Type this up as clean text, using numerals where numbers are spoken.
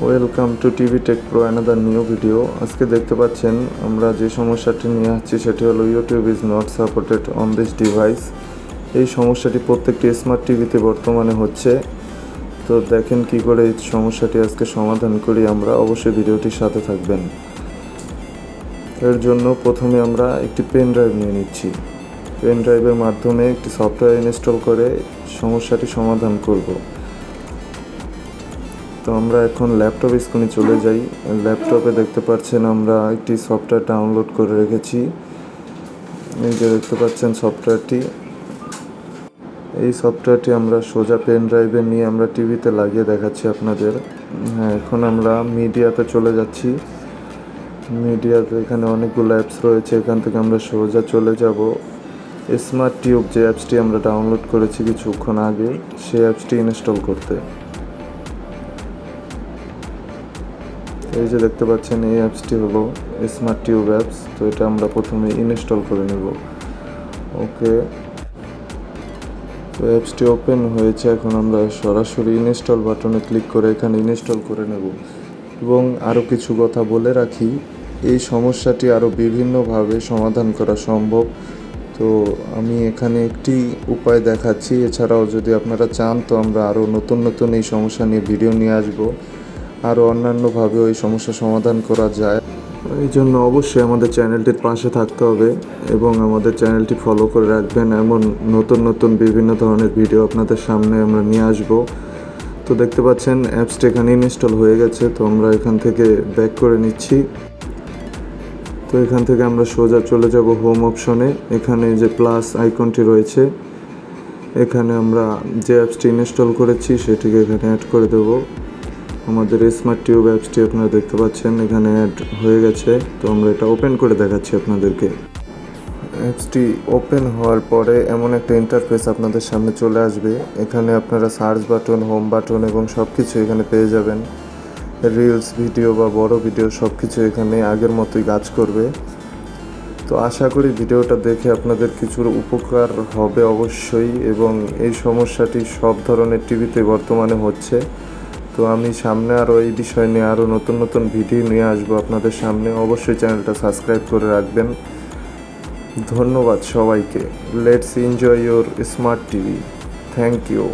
Welcome to TV take pro another new video. আজকে দেখতে পাচ্ছেন আমরা যে সমস্যাটি নিয়ে আসছি সেটি হলো YouTube is not supported on this device. এই সমস্যাটি প্রত্যেকটি স্মার্ট টিভিতে বর্তমানে হচ্ছে। তো দেখেন কি করে এই সমস্যাটি আজকে সমাধান করি আমরা, অবশ্যই ভিডিওটির সাথে থাকবেন। এর জন্য প্রথমে আমরা একটি পেন ড্রাইভ নিয়ে নিচ্ছি। পেন ড্রাইভের মাধ্যমে একটি সফটওয়্যার ইনস্টল করে সমস্যাটি সমাধান করব। তো আমরা এখন ল্যাপটপ স্ক্রিনে চলে যাই। ল্যাপটপে দেখতে পাচ্ছেন আমরা একটি সফটওয়্যার ডাউনলোড করে রেখেছি। এই যে দেখতে পাচ্ছেন সফটওয়্যারটি, এই সফটওয়্যারটি আমরা সোজা পেন ড্রাইভে নিয়ে আমরা টিভিতে লাগিয়ে দেখাচ্ছি আপনাদের। হ্যাঁ, এখন আমরা মিডিয়াতে চলে যাচ্ছি। মিডিয়াতে এখানে অনেকগুলো অ্যাপস রয়েছে, এখান থেকে আমরা সোজা চলে যাব স্মার্ট টিউব, যে অ্যাপসটি আমরা ডাউনলোড করেছি কিছুক্ষণ আগে, সেই অ্যাপসটি ইনস্টল করতে। এই যে দেখতে পাচ্ছেন এই অ্যাপসটি হলো স্মার্ট টিউব অ্যাপস। তো এটা আমরা প্রথমে ইনস্টল করে নেব। ওকে, তো অ্যাপসটি ওপেন হয়েছে। এখন আমরা সরাসরি ইনস্টল বাটনে ক্লিক করে এখানে ইনস্টল করে নেব। এবং আরও কিছু কথা বলে রাখি, এই সমস্যাটি আরও বিভিন্নভাবে সমাধান করা সম্ভব। তো আমি এখানে একটি উপায় দেখাচ্ছি। এছাড়াও যদি আপনারা চান তো আমরা আরও নতুন নতুন এই সমস্যা নিয়ে ভিডিও নিয়ে আসবো। আরও অন্যান্যভাবেও এই সমস্যা সমাধান করা যায়। এই জন্য অবশ্যই আমাদের চ্যানেলটির পাশে থাকতে হবে এবং আমাদের চ্যানেলটি ফলো করে রাখবেন। এমন নতুন নতুন বিভিন্ন ধরনের ভিডিও আপনাদের সামনে আমরা নিয়ে আসব। তো দেখতে পাচ্ছেন অ্যাপসটি এখানে ইনস্টল হয়ে গেছে। তো আমরা এখান থেকে ব্যাক করে নিচ্ছি। তো এখান থেকে আমরা সোজা চলে যাব হোম অপশনে। এখানে যে প্লাস আইকনটি রয়েছে, এখানে আমরা যে অ্যাপসটি ইনস্টল করেছি সেটিকে এখানে অ্যাড করে দেব। আমাদের স্মার্ট টিউব অ্যাপসটি আপনারা দেখতে পাচ্ছেন এখানে অ্যাড হয়ে গেছে। তো আমরা এটা ওপেন করে দেখাচ্ছি আপনাদেরকে। অ্যাপসটি ওপেন হওয়ার পরে এমন একটা ইন্টারফেস আপনাদের সামনে চলে আসবে। এখানে আপনারা সার্চ বাটন, হোম বাটন এবং সব কিছু এখানে পেয়ে যাবেন। রিলস ভিডিও বা বড় ভিডিও সব কিছু এখানে আগের মতোই কাজ করবে। তো আশা করি ভিডিওটা দেখে আপনাদের কিছুর উপকার হবে অবশ্যই। এবং এই সমস্যাটি সব ধরনের টিভিতে বর্তমানে হচ্ছে। তো আমি সামনে আরও এই বিষয় নিয়ে আরও নতুন নতুন ভিডিও নিয়ে আসবো আপনাদের সামনে। অবশ্যই চ্যানেলটা সাবস্ক্রাইব করে রাখবেন। ধন্যবাদ সবাইকে। Let's enjoy your smart TV. Thank you.